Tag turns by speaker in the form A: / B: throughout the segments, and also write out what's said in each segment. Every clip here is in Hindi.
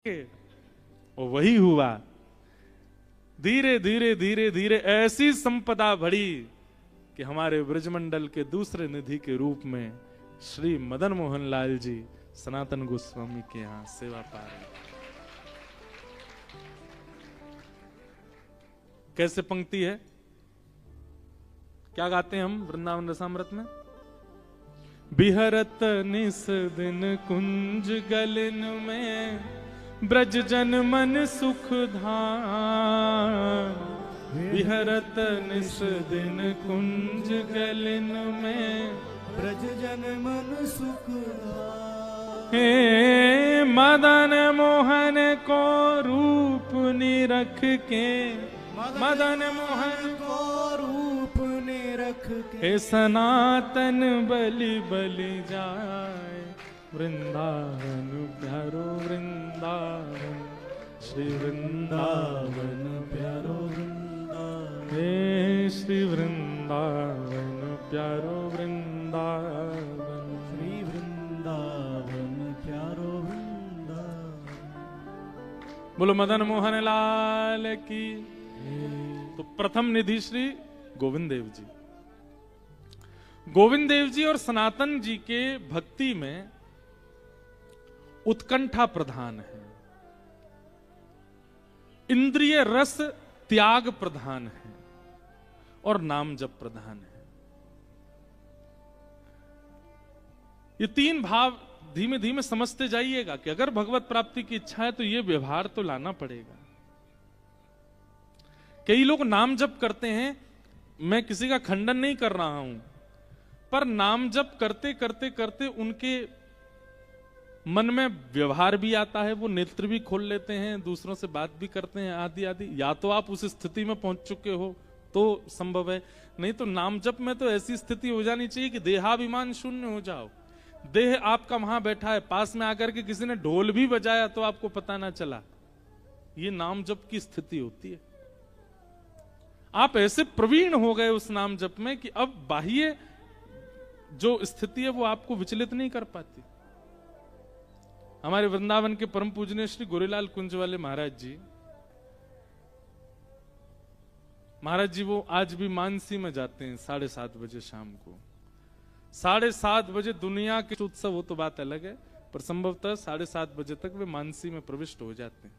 A: और वही हुआ। धीरे धीरे धीरे धीरे ऐसी संपदा बढ़ी कि हमारे ब्रजमंडल के दूसरे निधि के रूप में श्री मदन मोहन लाल जी सनातन गोस्वामी के यहां सेवा पा रहे। कैसे पंक्ति है, क्या गाते हैं हम वृंदावन रसामृत में? बिहरत निस दिन कुंज गलिन में ब्रज जन मन सुख धाम। बिहरत निस दिन कुंज गलिन में
B: ब्रज जन मन सुख धाम।
A: हे मदन मोहन को रूप निरख के, मदन मोहन
B: को रूप ने रख के,
A: हे सनातन बलि बलि जाए। वृंदावन प्यारो वृंदावन, श्री वृंदावन प्यारो वृंदावन, हे श्री वृंदावन प्यारो वृंदावन,
B: श्री वृंदावन प्यारो वृंदावन।
A: बोलो मदन मोहन लाल की। तो प्रथम निधि श्री गोविंद देव जी। गोविंद देव जी और सनातन जी के भक्ति में उत्कंठा प्रधान है, इंद्रिय रस त्याग प्रधान है और नाम जप प्रधान है। ये तीन भाव धीमे धीमे समझते जाइएगा कि अगर भगवत प्राप्ति की इच्छा है तो ये व्यवहार तो लाना पड़ेगा। कई लोग नाम जप करते हैं, मैं किसी का खंडन नहीं कर रहा हूं, पर नाम जप करते करते करते उनके मन में व्यवहार भी आता है, वो नेत्र भी खोल लेते हैं, दूसरों से बात भी करते हैं आदि आदि। या तो आप उस स्थिति में पहुंच चुके हो तो संभव है, नहीं तो नाम जप में तो ऐसी स्थिति हो जानी चाहिए कि देहाभिमान शून्य हो जाओ। देह आपका वहां बैठा है, पास में आकर के किसी ने ढोल भी बजाया तो आपको पता ना चला। ये नाम जप की स्थिति होती है। आप ऐसे प्रवीण हो गए उस नाम जप में कि अब बाह्य जो स्थिति है वो आपको विचलित नहीं कर पाती। हमारे वृंदावन के परम पूजनीय श्री गोरीलाल कुंज वाले महाराज जी वो आज भी मानसी में जाते हैं 7:30 बजे शाम को। 7:30 बजे दुनिया के उत्सव हो तो बात अलग है, पर संभवतः 7:30 बजे तक वे मानसी में प्रविष्ट हो जाते हैं।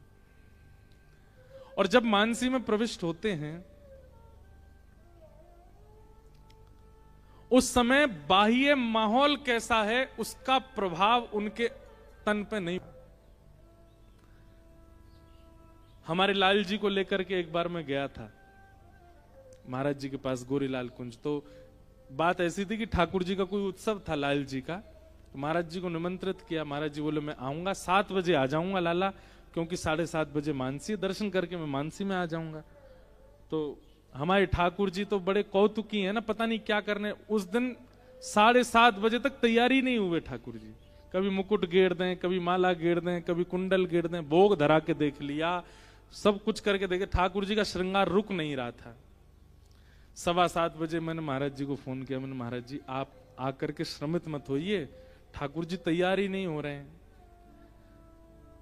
A: और जब मानसी में प्रविष्ट होते हैं उस समय बाह्य माहौल कैसा है उसका प्रभाव उनके तन पे नहीं। हमारे लाल जी को लेकर के एक बार मैं गया था महाराज जी के पास गोरीलाल कुंज। तो बात ऐसी थी कि ठाकुर जी का कोई उत्सव था लाल जी का, तो महाराज जी को निमंत्रित किया। महाराज जी बोले मैं आऊंगा 7 बजे आ जाऊंगा लाला, क्योंकि 7:30 बजे मानसी दर्शन करके मैं मानसी में आ जाऊंगा। तो हमारे ठाकुर जी तो बड़े कौतुकी हैं ना, पता नहीं क्या करने। उस दिन 7:30 बजे तक तैयारी नहीं हुए ठाकुर जी। कभी मुकुट गेर दें, कभी माला गेर दें, कभी कुंडल गेर दें, भोग धरा के देख लिया, सब कुछ करके देखे, ठाकुर जी का श्रृंगार रुक नहीं रहा था। 7:15 बजे मैंने महाराज जी को फोन किया, मैंने महाराज जी आप आकर के श्रमित मत होइए, ठाकुर जी तैयार ही नहीं हो रहे हैं।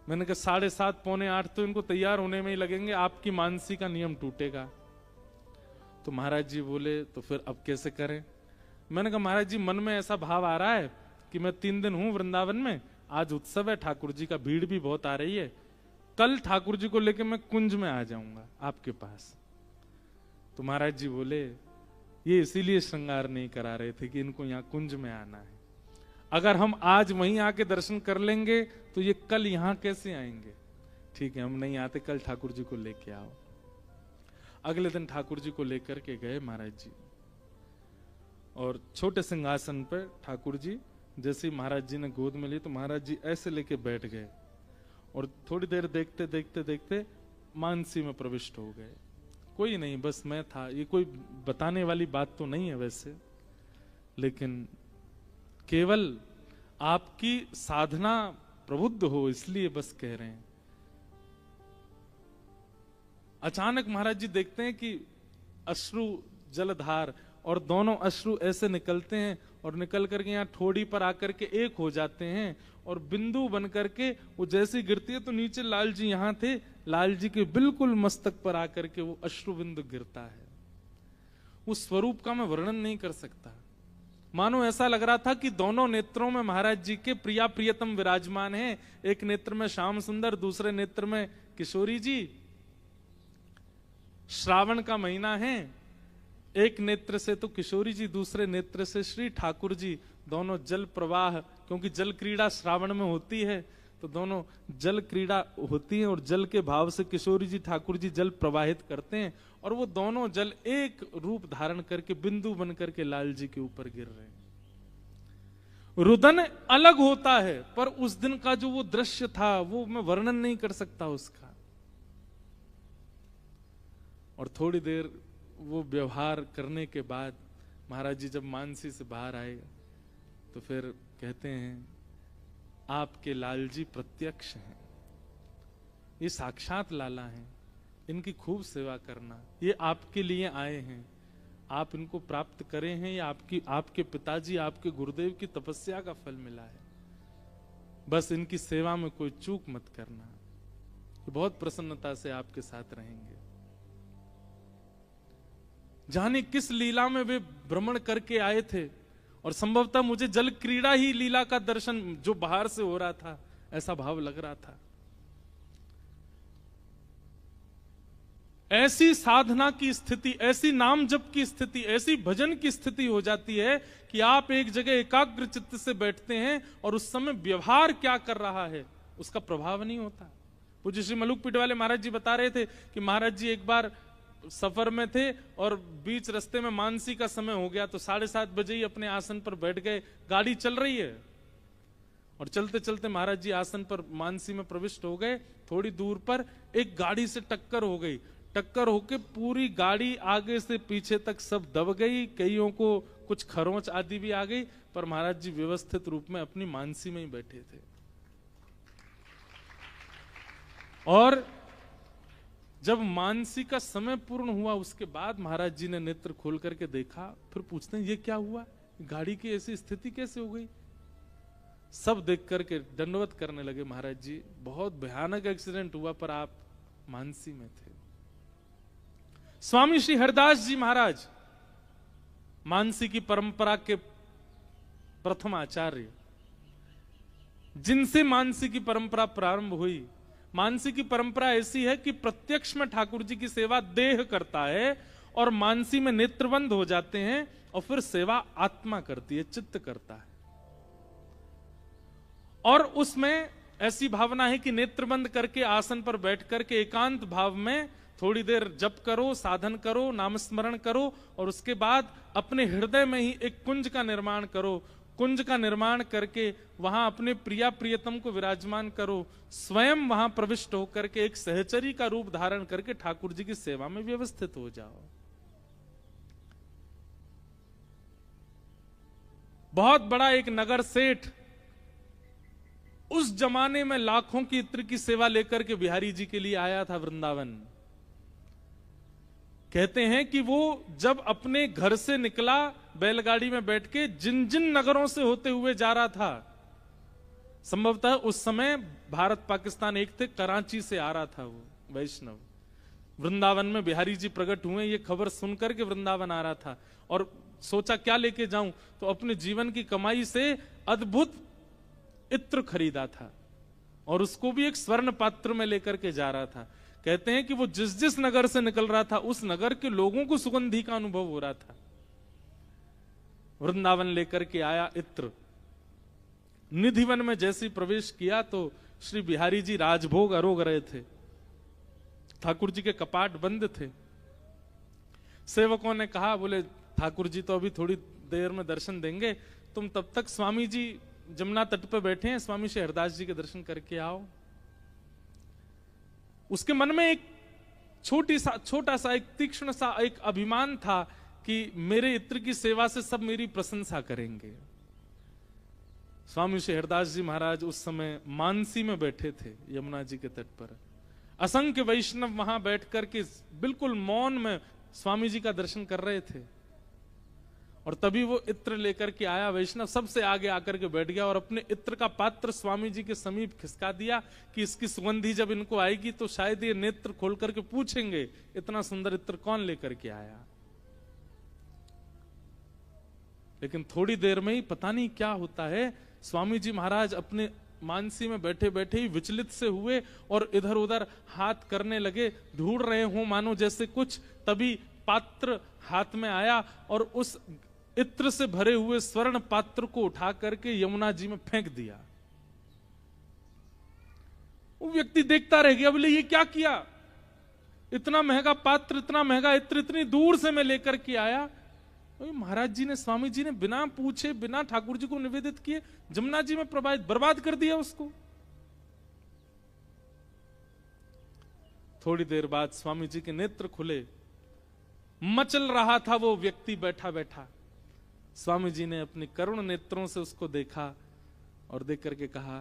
A: मैंने कहा 7:30 पौने 8 तो इनको तैयार होने में ही लगेंगे, आपकी मानसी का नियम टूटेगा। तो महाराज जी बोले तो फिर अब कैसे करें? मैंने कहा महाराज जी मन में ऐसा भाव आ रहा है कि मैं 3 दिन हूं वृंदावन में, आज उत्सव है ठाकुर जी का, भीड़ भी बहुत आ रही है, कल ठाकुर जी को लेकर मैं कुंज में आ जाऊंगा आपके पास। तो महाराज जी बोले ये इसीलिए श्रृंगार नहीं करा रहे थे कि इनको यहाँ कुंज में आना है। अगर हम आज वहीं आके दर्शन कर लेंगे तो ये कल यहाँ कैसे आएंगे? ठीक है हम नहीं आते, कल ठाकुर जी को लेके आओ। अगले दिन ठाकुर जी को लेकर के गए महाराज जी, और छोटे सिंहासन पर ठाकुर जी जैसे महाराज जी ने गोद में ली तो महाराज जी ऐसे लेके बैठ गए, और थोड़ी देर देखते देखते देखते मानसी में प्रविष्ट हो गए। कोई नहीं, बस मैं था। ये कोई बताने वाली बात तो नहीं है वैसे, लेकिन केवल आपकी साधना प्रबुद्ध हो इसलिए बस कह रहे हैं। अचानक महाराज जी देखते हैं कि अश्रु जलधार और दोनों अश्रु ऐसे निकलते हैं और निकल करके यहाँ ठोड़ी पर आकर के एक हो जाते हैं और बिंदु बन करके वो जैसी गिरती है तो नीचे लाल जी यहाँ थे, लाल जी के बिल्कुल मस्तक पर आकर के वो अश्रु बिंदु गिरता है। उस स्वरूप का मैं वर्णन नहीं कर सकता। मानो ऐसा लग रहा था कि दोनों नेत्रों में महाराज जी के प्रिया प्रियतम विराजमान हैं। एक नेत्र में श्याम सुंदर, दूसरे नेत्र में किशोरी जी। श्रावण का महीना है, एक नेत्र से तो किशोरी जी, दूसरे नेत्र से श्री ठाकुर जी। दोनों जल प्रवाह, क्योंकि जल क्रीड़ा श्रावण में होती है तो दोनों जल क्रीड़ा होती है और जल के भाव से किशोरी जी ठाकुर जी जल प्रवाहित करते हैं और वो दोनों जल एक रूप धारण करके बिंदु बन करके लाल जी के ऊपर गिर रहे हैं। रुदन अलग होता है पर उस दिन का जो वो दृश्य था वो मैं वर्णन नहीं कर सकता उसका। और थोड़ी देर वो व्यवहार करने के बाद महाराज जी जब मानसी से बाहर आए तो फिर कहते हैं, आपके लाल जी प्रत्यक्ष हैं, ये साक्षात लाला हैं, इनकी खूब सेवा करना, ये आपके लिए आए हैं, आप इनको प्राप्त करे हैं, ये आपके पिताजी, आपके गुरुदेव की तपस्या का फल मिला है, बस इनकी सेवा में कोई चूक मत करना, ये बहुत प्रसन्नता से आपके साथ रहेंगे। जाने किस लीला में वे भ्रमण करके आए थे और संभवतः मुझे जल क्रीड़ा ही लीला का दर्शन जो बाहर से हो रहा था ऐसा भाव लग रहा था। ऐसी साधना की स्थिति, ऐसी नाम जप की स्थिति, ऐसी भजन की स्थिति हो जाती है कि आप एक जगह एकाग्र चित्त से बैठते हैं और उस समय व्यवहार क्या कर रहा है उसका प्रभाव नहीं होता। पूज्य श्री मलुकपीठ वाले महाराज जी बता रहे थे कि महाराज जी एक बार सफर में थे और बीच रास्ते में मानसी का समय हो गया तो 7:30 बजे ही अपने आसन पर बैठ गए। गाड़ी चल रही है और चलते चलते महाराज जी आसन पर मानसी में प्रविष्ट हो गए। थोड़ी दूर पर एक गाड़ी से टक्कर हो गई। टक्कर होके पूरी गाड़ी आगे से पीछे तक सब दब गई, कईयों को कुछ खरोंच आदि भी आ गई, पर महाराज जी व्यवस्थित रूप में अपनी मानसी में ही बैठे थे। और जब मानसी का समय पूर्ण हुआ उसके बाद महाराज जी ने नेत्र खोल करके देखा, फिर पूछते हैं ये क्या हुआ, गाड़ी की ऐसी स्थिति कैसे हो गई। सब देख करके दंडवत करने लगे महाराज जी, बहुत भयानक एक्सीडेंट हुआ पर आप मानसी में थे। स्वामी श्री हरदास जी महाराज मानसी की परंपरा के प्रथम आचार्य, जिनसे मानसी की परंपरा प्रारंभ हुई। मानसी की परंपरा ऐसी है कि प्रत्यक्ष में ठाकुर जी की सेवा देह करता है और मानसी में नेत्रबंद हो जाते हैं और फिर सेवा आत्मा करती है, चित्त करता है। और उसमें ऐसी भावना है कि नेत्रबंद करके आसन पर बैठ करके एकांत भाव में थोड़ी देर जप करो, साधन करो, नामस्मरण करो और उसके बाद अपने हृदय में ही एक कुंज का निर्माण करो। कुंज का निर्माण करके वहां अपने प्रिया प्रियतम को विराजमान करो, स्वयं वहां प्रविष्ट होकर के एक सहचरी का रूप धारण करके ठाकुर जी की सेवा में व्यवस्थित हो जाओ। बहुत बड़ा एक नगर सेठ उस जमाने में लाखों की इत्र की सेवा लेकर के बिहारी जी के लिए आया था वृंदावन। कहते हैं कि वो जब अपने घर से निकला बैलगाड़ी में बैठ के, जिन जिन नगरों से होते हुए जा रहा था, संभवतः उस समय भारत पाकिस्तान एक थे, कराची से आ रहा था वो वैष्णव। वृंदावन में बिहारी जी प्रकट हुए, ये खबर सुनकर के वृंदावन आ रहा था और सोचा क्या लेके जाऊं, तो अपने जीवन की कमाई से अद्भुत इत्र खरीदा था और उसको भी एक स्वर्ण पात्र में लेकर के जा रहा था। कहते हैं कि वो जिस जिस नगर से निकल रहा था उस नगर के लोगों को सुगंधी का अनुभव हो रहा था। वृंदावन लेकर के आया इत्र, निधिवन में जैसे प्रवेश किया तो श्री बिहारी जी राजभोग अरोग रहे थे, ठाकुर जी के कपाट बंद थे। सेवकों ने कहा, बोले ठाकुर जी तो अभी थोड़ी देर में दर्शन देंगे, तुम तब तक स्वामी जी जमुना तट पर बैठे हैं, स्वामी श्री हरदास जी के दर्शन करके आओ। उसके मन में एक छोटा सा एक तीक्ष्ण सा एक अभिमान था कि मेरे इत्र की सेवा से सब मेरी प्रशंसा करेंगे। स्वामी श्री हरदास जी महाराज उस समय मानसी में बैठे थे यमुना जी के तट पर। असंख्य वैष्णव वहां बैठ करके बिल्कुल मौन में स्वामी जी का दर्शन कर रहे थे। और तभी वो इत्र लेकर के आया। वैष्णव सबसे आगे आकर के बैठ गया और अपने इत्र का पात्र स्वामी जी के समीप खिसका दिया कि इसकी सुगंधी जब इनको आएगी तो शायद ये नेत्र खोल करके पूछेंगे इतना सुंदर इत्र कौन लेकर के आया। लेकिन थोड़ी देर में ही पता नहीं क्या होता है, स्वामी जी महाराज अपने मानसी में बैठे बैठे ही विचलित से हुए और इधर उधर हाथ करने लगे, ढूंढ रहे हों मानो जैसे कुछ। तभी पात्र हाथ में आया और उस इत्र से भरे हुए स्वर्ण पात्र को उठा करके यमुना जी में फेंक दिया। वो व्यक्ति देखता रह गया, बोले ये क्या किया, इतना महंगा पात्र, इतना महंगा इत्र इतनी दूर से मैं लेकर के आया। महाराज जी ने, स्वामी जी ने बिना पूछे, बिना ठाकुर जी को निवेदित किए जमुना जी में प्रवाहित, बर्बाद कर दिया उसको। थोड़ी देर बाद स्वामी जी के नेत्र खुले, मचल रहा था वो व्यक्ति बैठा बैठा। स्वामी जी ने अपने करुण नेत्रों से उसको देखा और देख करके कहा,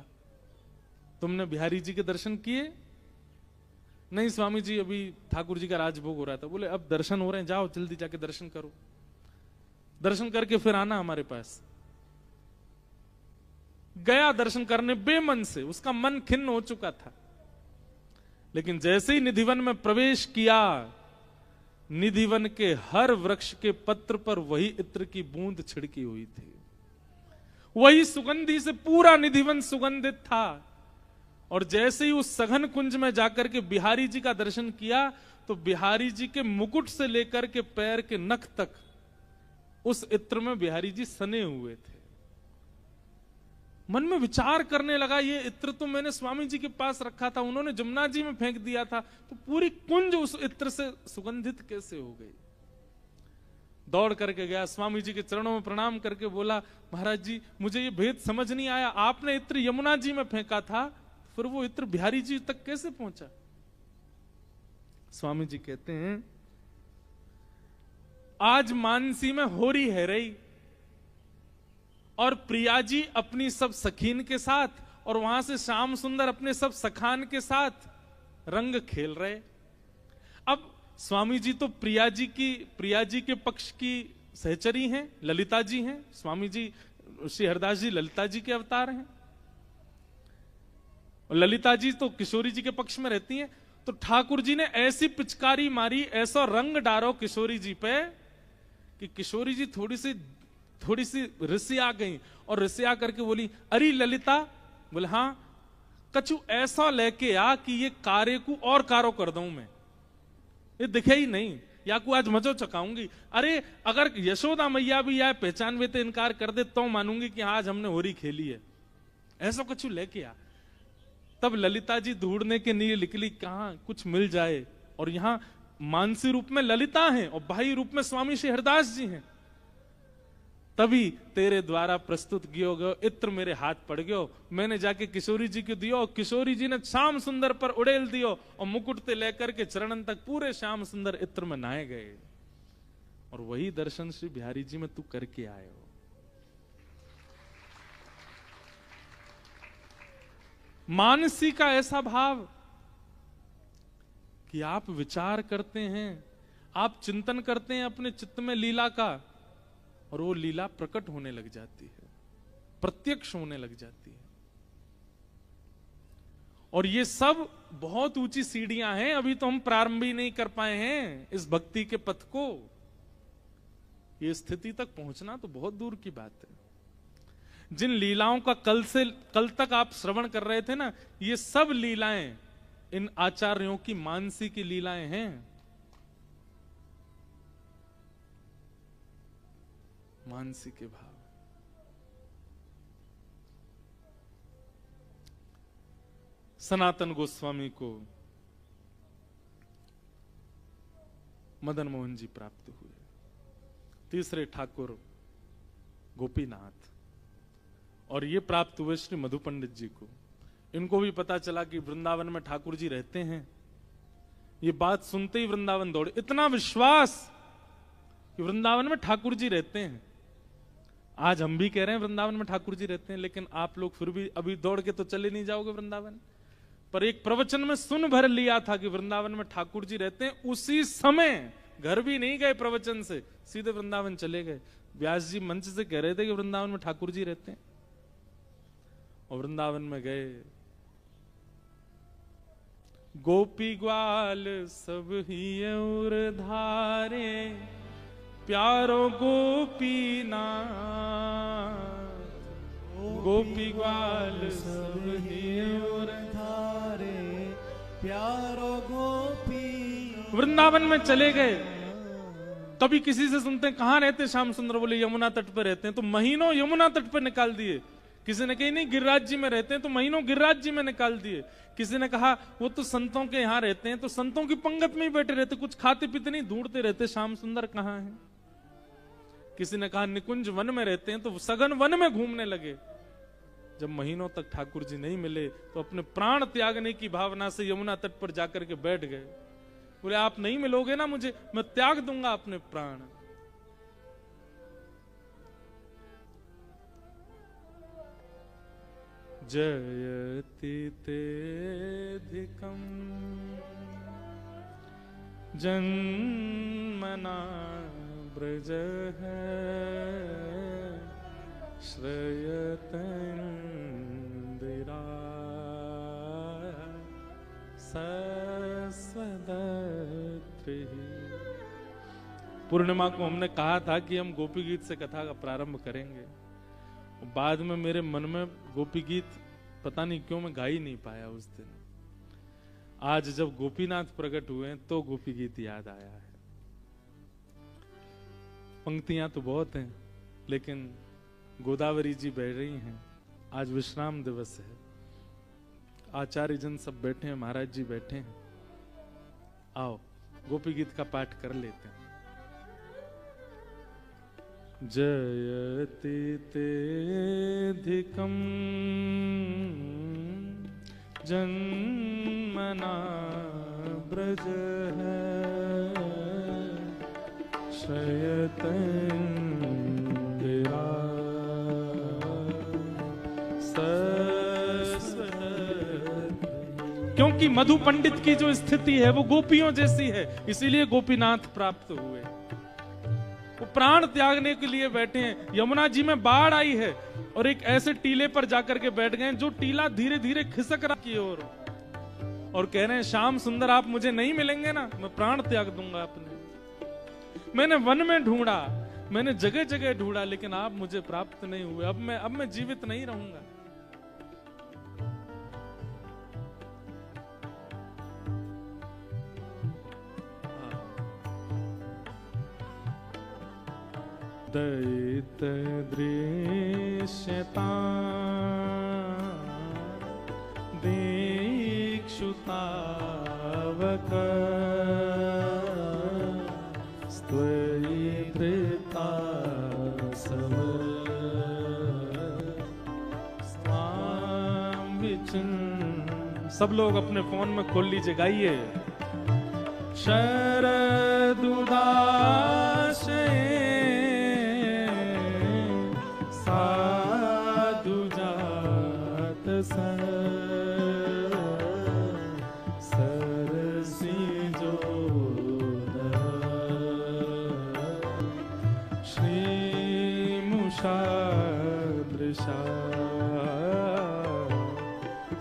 A: तुमने बिहारी जी के दर्शन किए? नहीं स्वामी जी, अभी ठाकुर जी का राजभोग हो रहा था। बोले अब दर्शन हो रहे हैं, जाओ जल्दी जाके दर्शन करो, दर्शन करके फिर आना हमारे पास। गया दर्शन करने बेमन से, उसका मन खिन्न हो चुका था। लेकिन जैसे ही निधिवन में प्रवेश किया, निधिवन के हर वृक्ष के पत्र पर वही इत्र की बूंद छिड़की हुई थी। वही सुगंधी से पूरा निधिवन सुगंधित था। और जैसे ही उस सघन कुंज में जाकर के बिहारी जी का दर्शन किया तो बिहारी जी के मुकुट से लेकर के पैर के नख तक उस इत्र में बिहारी जी सने हुए थे। मन में विचार करने लगा, ये इत्र तो मैंने स्वामी जी के पास रखा था, उन्होंने जमुना जी में फेंक दिया था, तो पूरी कुंज उस इत्र से सुगंधित कैसे हो गई। दौड़ करके गया, स्वामी जी के चरणों में प्रणाम करके बोला, महाराज जी मुझे ये भेद समझ नहीं आया, आपने इत्र यमुना जी में फेंका था, फिर वो इत्र बिहारी जी तक कैसे पहुंचा? स्वामी जी कहते हैं, आज मानसी में होरी है रही और प्रिया जी अपनी सब सखीन के साथ और वहां से श्याम सुंदर अपने सब सखान के साथ रंग खेल रहे। अब स्वामी जी तो प्रिया जी के पक्ष की सहचरी हैं, ललिता जी हैं। स्वामी जी, श्री हरदास जी ललिता जी के अवतार हैं और ललिता जी तो किशोरी जी के पक्ष में रहती हैं। तो ठाकुर जी ने ऐसी पिचकारी मारी, ऐसा रंग डारो किशोरी जी पे कि किशोरी जी थोड़ी सी रिसिया गई और रिसिया करके बोली, अरे ललिता, बोले हाँ, कछु ऐसा लेके आ कि ये कारे को और कारो कर दूं मैं, ये दिखे ही नहीं, या को आज मजो चकाऊंगी। अरे अगर यशोदा मैया भी आए पहचान वे तो इनकार कर दे तो मानूंगी कि आज हमने होरी खेली है, ऐसा कछु लेके आ। तब ललिता जी ढूंढने के लिए निकली, कहां कुछ मिल जाए, और यहां मानसी रूप में ललिता हैं और बाह्य रूप में स्वामी श्री हरदास जी हैं। तभी तेरे द्वारा प्रस्तुत कियो गयो इत्र मेरे हाथ पड़ गयो, मैंने जाके किशोरी जी को दियो, किशोरी जी ने श्याम सुंदर पर उड़ेल दियो और मुकुट से लेकर के चरणन तक पूरे श्याम सुंदर इत्र में नहाए गए। और वही दर्शन श्री बिहारी जी में तू करके आए हो। मानसी का ऐसा भाव कि आप विचार करते हैं, आप चिंतन करते हैं अपने चित्त में लीला का, और वो लीला प्रकट होने लग जाती है, प्रत्यक्ष होने लग जाती है। और ये सब बहुत ऊंची सीढ़ियां हैं, अभी तो हम प्रारंभ ही नहीं कर पाए हैं इस भक्ति के पथ को। ये स्थिति तक पहुंचना तो बहुत दूर की बात है। जिन लीलाओं का कल तक आप श्रवण कर रहे थे ना, ये सब लीलाएं इन आचार्यों की मानसी की लीलाएं हैं। मानसी के भाव। सनातन गोस्वामी को मदन मोहन जी प्राप्त हुए, तीसरे ठाकुर गोपीनाथ, और ये प्राप्त हुए श्री मधु पंडित जी को। इनको भी पता चला कि वृंदावन में ठाकुर जी रहते हैं। ये बात सुनते ही वृंदावन दौड़े, इतना विश्वास कि वृंदावन में ठाकुर जी रहते हैं। आज हम भी कह रहे हैं वृंदावन में ठाकुर जी रहते हैं, लेकिन आप लोग फिर भी अभी दौड़ के तो चले नहीं जाओगे वृंदावन। पर एक प्रवचन में सुन भर लिया था कि वृंदावन में ठाकुर जी रहते हैं, उसी समय घर भी नहीं गए प्रवचन से, सीधे वृंदावन चले गए। व्यास जी मंच से कह रहे थे कि वृंदावन में ठाकुर जी रहते हैं, और वृंदावन में गए, गोपी ग्वाल सब ही और धारे, प्यारो गोपीनाथ, गोपी ग्वाल सब ही और
B: धारे, प्यारो गोपी।
A: वृंदावन में चले गए। कभी किसी से सुनते हैं कहाँ रहते श्याम सुंदर, बोले यमुना तट पर रहते हैं, तो महीनों यमुना तट पर निकाल दिए। किसी ने कही नहीं गिरिराज जी में रहते हैं, तो महीनों गिरिराज जी में निकाल दिए। किसी ने कहा वो तो संतों के यहाँ रहते हैं, तो संतों की पंगत में ही बैठे रहते, कुछ खाते पीते नहीं, ढूंढते रहते श्याम सुंदर कहाँ है। किसी ने कहा निकुंज वन में रहते हैं, तो सघन वन में घूमने लगे। जब महीनों तक ठाकुर जी नहीं मिले तो अपने प्राण त्यागने की भावना से यमुना तट पर जाकर के बैठ गए। बोले आप नहीं मिलोगे ना मुझे, मैं त्याग दूंगा अपने प्राण। जयति तेधिकं जन्मना ब्रज है, श्रयतंदिरा सस्वदत्रि। पूर्णिमा को हमने कहा था कि हम गोपी गीत से कथा का प्रारंभ करेंगे। बाद में मेरे मन में गोपी गीत पता नहीं क्यों मैं गा ही नहीं पाया उस दिन। आज जब गोपीनाथ प्रकट हुए तो गोपी गीत याद आया है। पंक्तियां तो बहुत हैं, लेकिन गोदावरी जी बह रही हैं। आज विश्राम दिवस है, आचार्य जन सब बैठे हैं, महाराज जी बैठे हैं। आओ गोपी गीत का पाठ कर लेते हैं। जयति तेधिकं जन्मना ब्रज है, श्रयतंदिरा सस्वदत्रि। क्योंकि मधु पंडित की जो स्थिति है वो गोपियों जैसी है, इसीलिए गोपीनाथ प्राप्त हुए। वो प्राण त्यागने के लिए बैठे हैं। यमुना जी में बाढ़ आई है और एक ऐसे टीले पर जाकर के बैठ गए जो टीला धीरे धीरे खिसक रहा की ओर, और कह रहे हैं श्याम सुंदर आप मुझे नहीं मिलेंगे ना, मैं प्राण त्याग दूंगा अपने। मैंने वन में ढूंढा, मैंने जगह जगह ढूंढा, लेकिन आप मुझे प्राप्त नहीं हुए। अब मैं जीवित नहीं रहूंगा। दयित दृश्यता दीक्षुतावक स्त्वयि धृता सव स्वाम विचिन्। सब लोग अपने फोन में खोल लीजिए, गाइए। शरदुदाशये साधु जात सरसी जोदर श्रीमुषा दृशा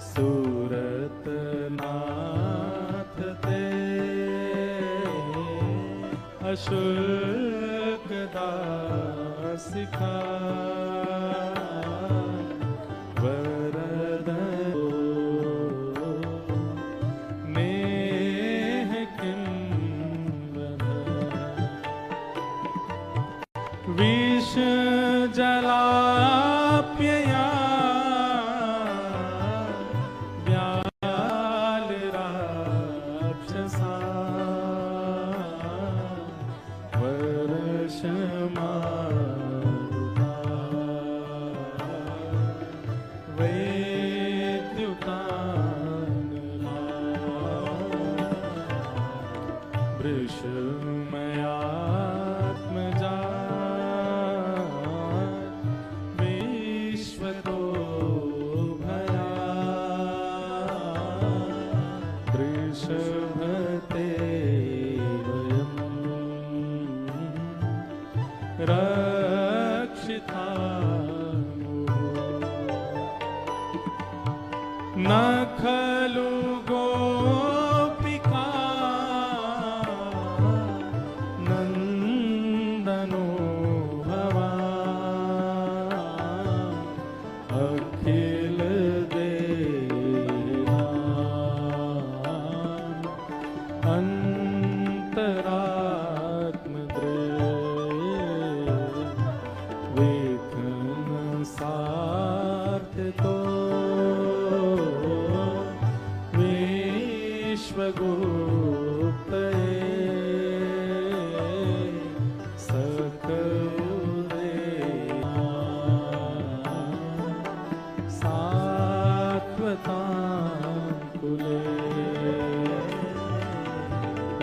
A: सूरत नाथ ते अशुल्क दासिका विष जलाप्यया व्याल राक्षसा वर्षमारुता वैद्युतानला वृषमयात्मजा वृषभते वयम्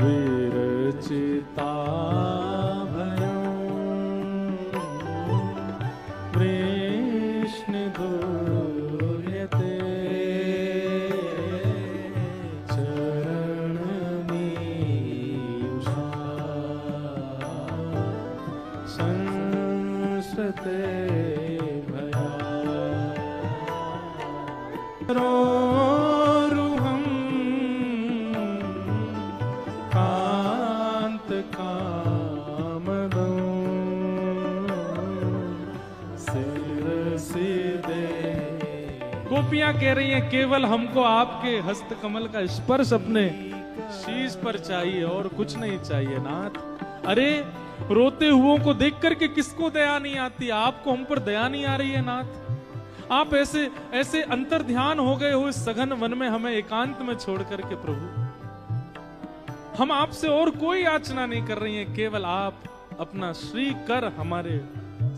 A: विरचिता रोरुहं कांत कामदं सिरसिदे। गोपियां कह रही हैं केवल हमको आपके हस्त कमल का स्पर्श अपने शीश पर चाहिए और कुछ नहीं चाहिए नाथ। अरे रोते हुओं को देख करके किसको दया नहीं आती, आपको हम पर दया नहीं आ रही है नाथ। आप ऐसे ऐसे अंतर ध्यान हो गए हो इस सघन वन में हमें एकांत में छोड़ करके प्रभु। हम आपसे और कोई याचना नहीं कर रही हैं, केवल आप अपना श्री कर हमारे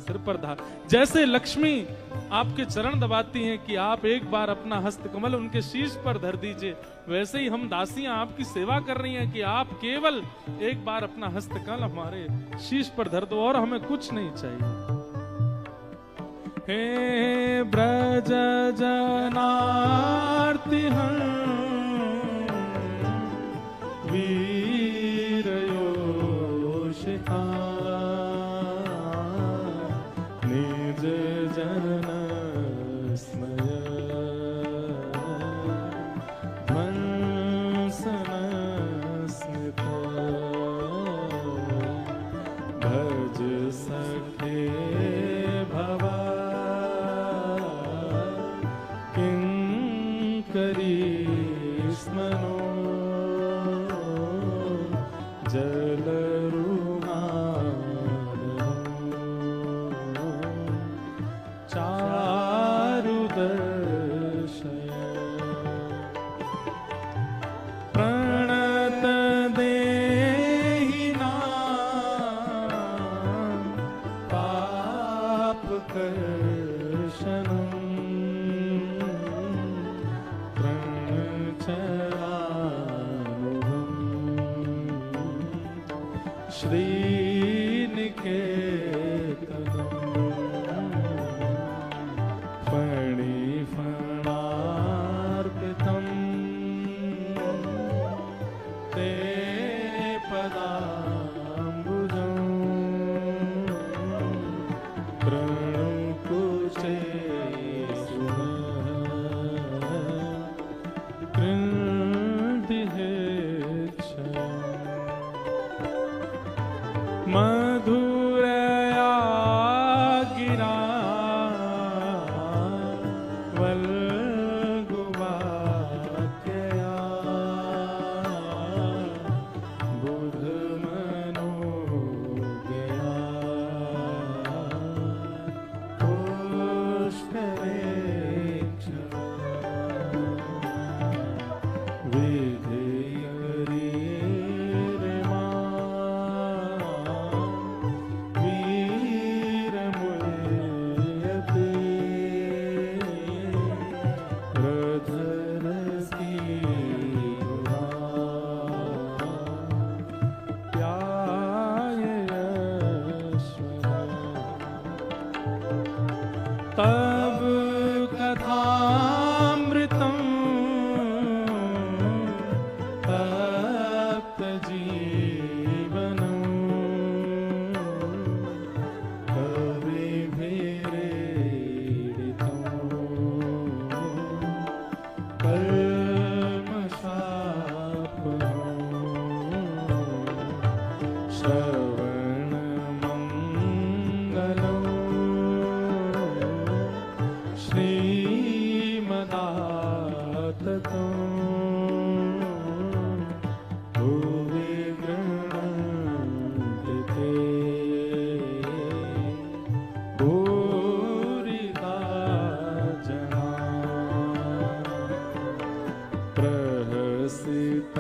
A: सिर पर धार। जैसे लक्ष्मी आपके चरण दबाती हैं कि आप एक बार अपना हस्त कमल उनके शीश पर धर दीजिए, वैसे ही हम दासियां आपकी सेवा कर रही हैं कि आप केवल एक बार अपना हस्त कमल हमारे शीश पर धर दो और हमें कुछ नहीं चाहिए। हे ब्रज जनार्तिहं वीरयोषिता निज जन स्मय ध्वंसन स्मिता भज सखे भवा करिश्मनो जलरुणादनो चारुदर्शय प्रणत देहिनां पापकर्षणम् श्रीनिकेतनम् फणिफणार्पितं ते पदाम्बुजं प्रणुकुचे मधुरया गिरा वल्गुवाक्यया बुधमनोज्ञया पुष्करेक्षणा तब कथामृतं तप्त जीवनं कविभिरीडितं कल्मषापहं श्रवणमङ्गलम् श्रीमदाततं भुवि गृह्णन्ति ते भूरिदा जना प्रहसित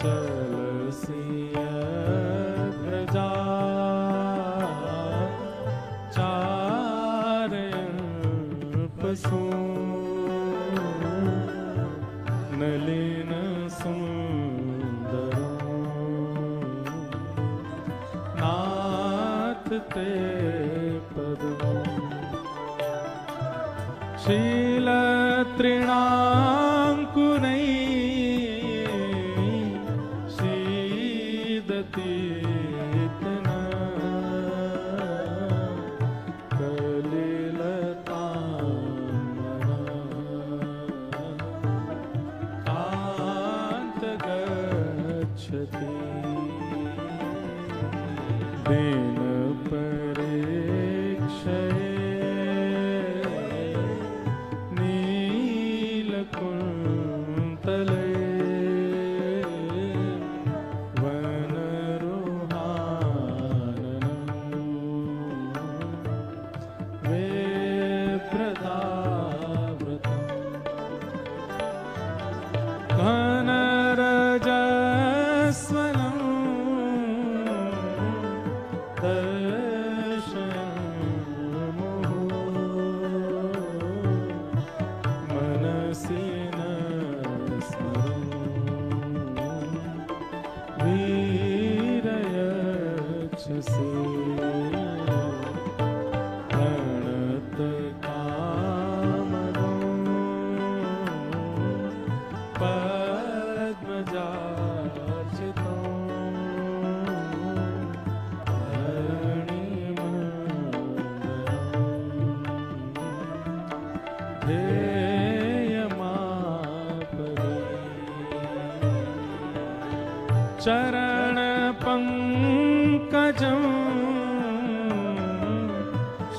B: चलसिय प्रजा चारयन पशु नलिन सुंदर नाथ ते पद्म शील तृणांकुरै शीदतीतना कलिलताम्बरा कांत गच्छति दिन परीक्षये नीलकुंतले वनरोहाननं वेप्रदाव्रतम् घनरजस्वनं मनसि न स्मरन् वीरयच्छसि प्रणतकामदं पद्मजार्चितं चरण पंकजं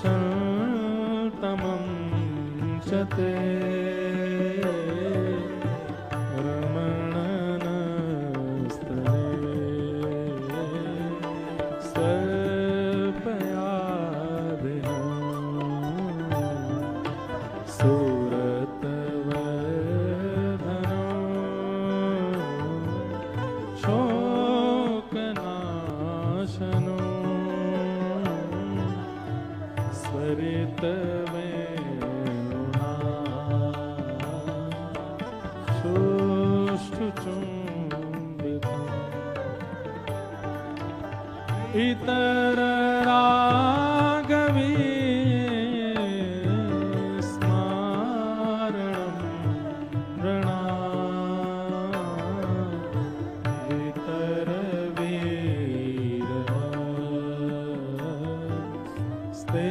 B: शतमं च ते रमणनस्तने स्वल्पयादिनं सुरतवर्धनं शोकनाशनो स्वरितवेणुना सुष्ठुचुम्बितम् इतररागवी स्मारणं नृणा स्ते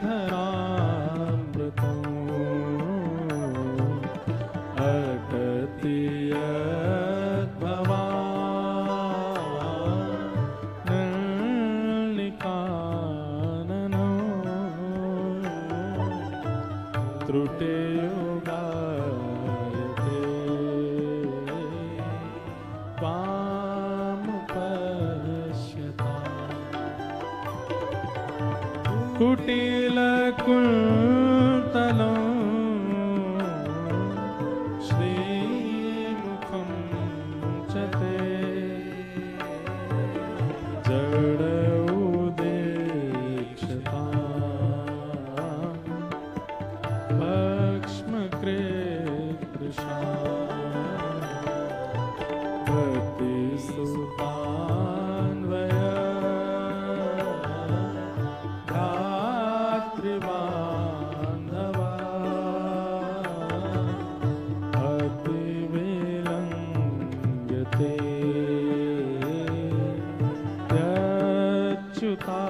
B: धरामृतम् अटति यद्भवा निर्निकाननो त्रुटियुगायते त्वामुपश्यता कुटिलकुन्तलं श्रीमुखं च ते जड उदीक्षता भक्ष्मकृतृषा भक्तिसुतान्वय बान्धवा अतिविलङ्घ्यते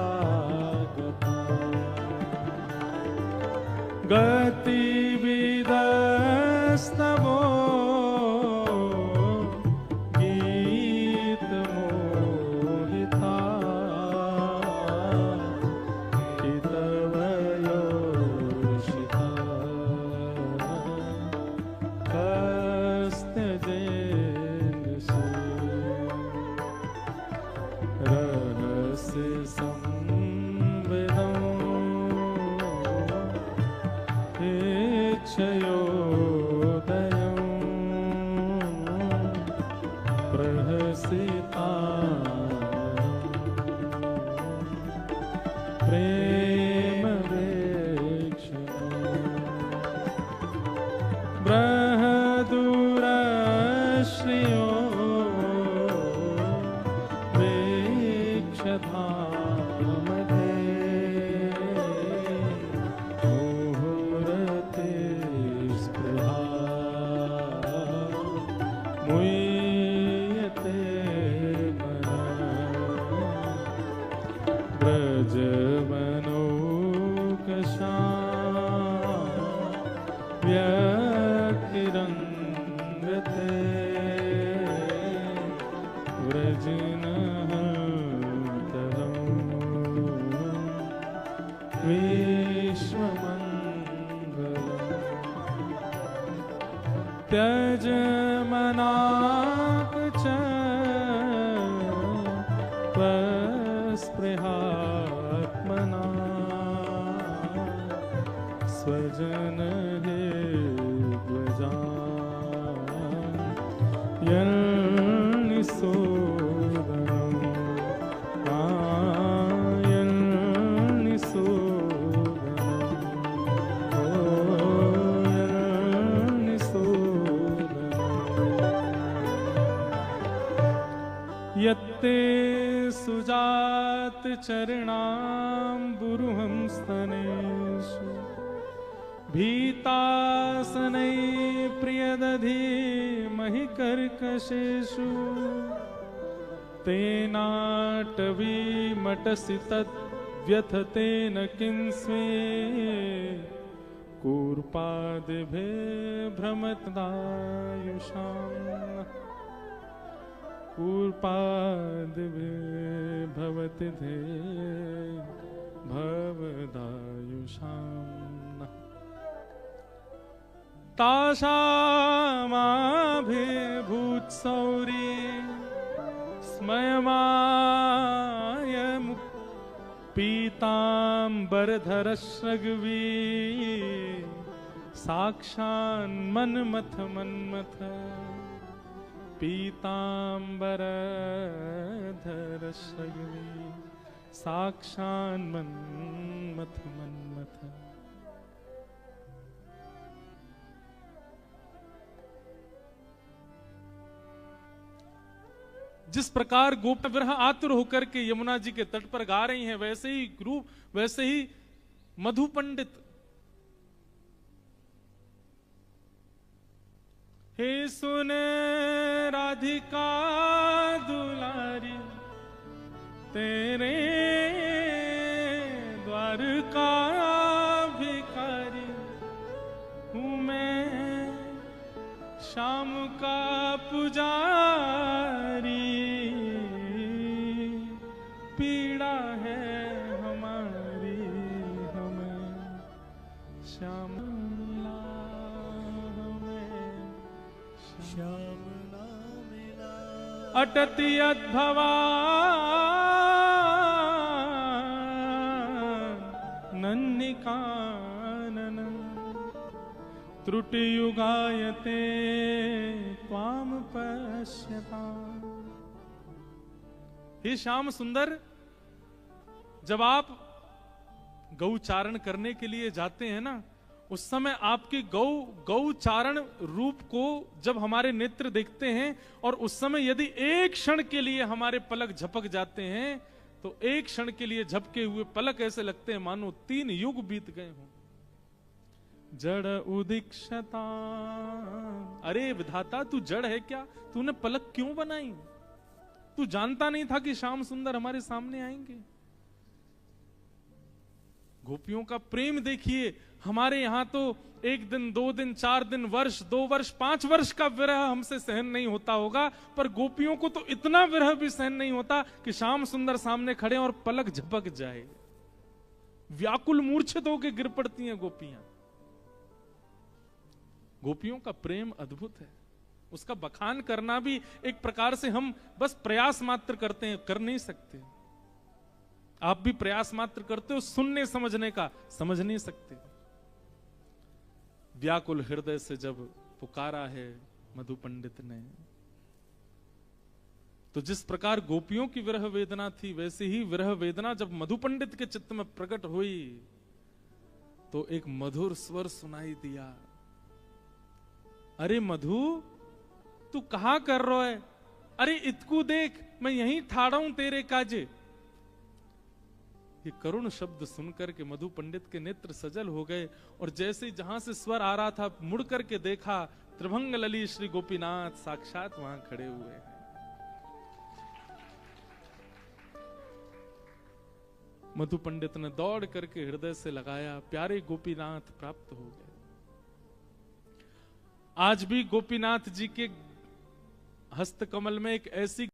B: यच्युतागता गतिविदस्तवो गीतमो मुह्यते मना ब्रज मनोकशा व्यक्तिरंगते व्रजनहंतरं विश्वमंगलम् त्यज मनाक च स्पृहात्मना स्वजन हे ध्वजा यन्निसोदनम् यत्ते सुजात चरणाम्बुरुहं स्तनेषु भीतासनै प्रियदधि महि कर्कशेषु तेनाटवीमटसि तद्व्यथतेन किंस्मे कूर्पादिभे भ्रमतदायुषाम् कूर्पादिभे भवति धे भवदायुषाम् तासामाभिभूत्सौरी स्मयमायमुक् पीताम्बरधरश्रग्वी साक्षान्मन्मथ मन्मथ पीताम्बरधरश्रग्वी साक्षान्मन्मथ मन्मथ।
A: जिस प्रकार गोप विरह आतुर होकर के यमुना जी के तट पर गा रही हैं, वैसे ही रूप, वैसे ही मधु पंडित हे सुन राधिका दुलारी तेरे द्वार का भिखारी हूँ मैं शाम का पुजारी पीड़ा है हमारी हमें श्याम मिला हमें श्याम ना मिला अटति अद्भवान् नन्निकानन त्रुटियुगायते त्वाम पश्यता। हे श्याम सुंदर, जब आप गौचारण करने के लिए जाते हैं ना, उस समय आपके गौचारण रूप को जब हमारे नेत्र देखते हैं और उस समय यदि एक क्षण के लिए हमारे पलक झपक जाते हैं तो एक क्षण के लिए झपके हुए पलक ऐसे लगते हैं मानो 3 युग बीत गए हों। जड़ उदीक्षता, अरे विधाता तू जड़ है क्या? तूने पलक क्यों बनाई? तू जानता नहीं था कि श्याम सुंदर हमारे सामने आएंगे? गोपियों का प्रेम देखिए। हमारे यहां तो 1 दिन 2 दिन 4 दिन वर्ष 2 वर्ष 5 वर्ष का विरह हमसे सहन नहीं होता होगा, पर गोपियों को तो इतना विरह भी सहन नहीं होता कि श्याम सुंदर सामने खड़े और पलक झपक जाए। व्याकुल मूर्छित होकर गिर पड़ती हैं गोपियां। गोपियों का प्रेम अद्भुत है, उसका बखान करना भी एक प्रकार से हम बस प्रयास मात्र करते हैं, कर नहीं सकते। आप भी प्रयास मात्र करते हो सुनने समझने का, समझ नहीं सकते। व्याकुल हृदय से जब पुकारा है मधु पंडित ने, तो जिस प्रकार गोपियों की विरह वेदना थी, वैसे ही विरह वेदना जब मधु पंडित के चित्त में प्रकट हुई तो एक मधुर स्वर सुनाई दिया, अरे मधु तू कहां कर रहा है? अरे इतकू देख, मैं यहीं ठाड़ा हूं तेरे काजे। ये करुण शब्द सुनकर के मधु पंडित के नेत्र सजल हो गए और जैसे जहां से स्वर आ रहा था मुड़ करके देखा त्रिभंग लली श्री गोपीनाथ साक्षात वहां खड़े हुए हैं। मधु पंडित ने दौड़ करके हृदय से लगाया, प्यारे गोपीनाथ प्राप्त हो गए। आज भी गोपीनाथ जी के हस्त कमल में एक ऐसी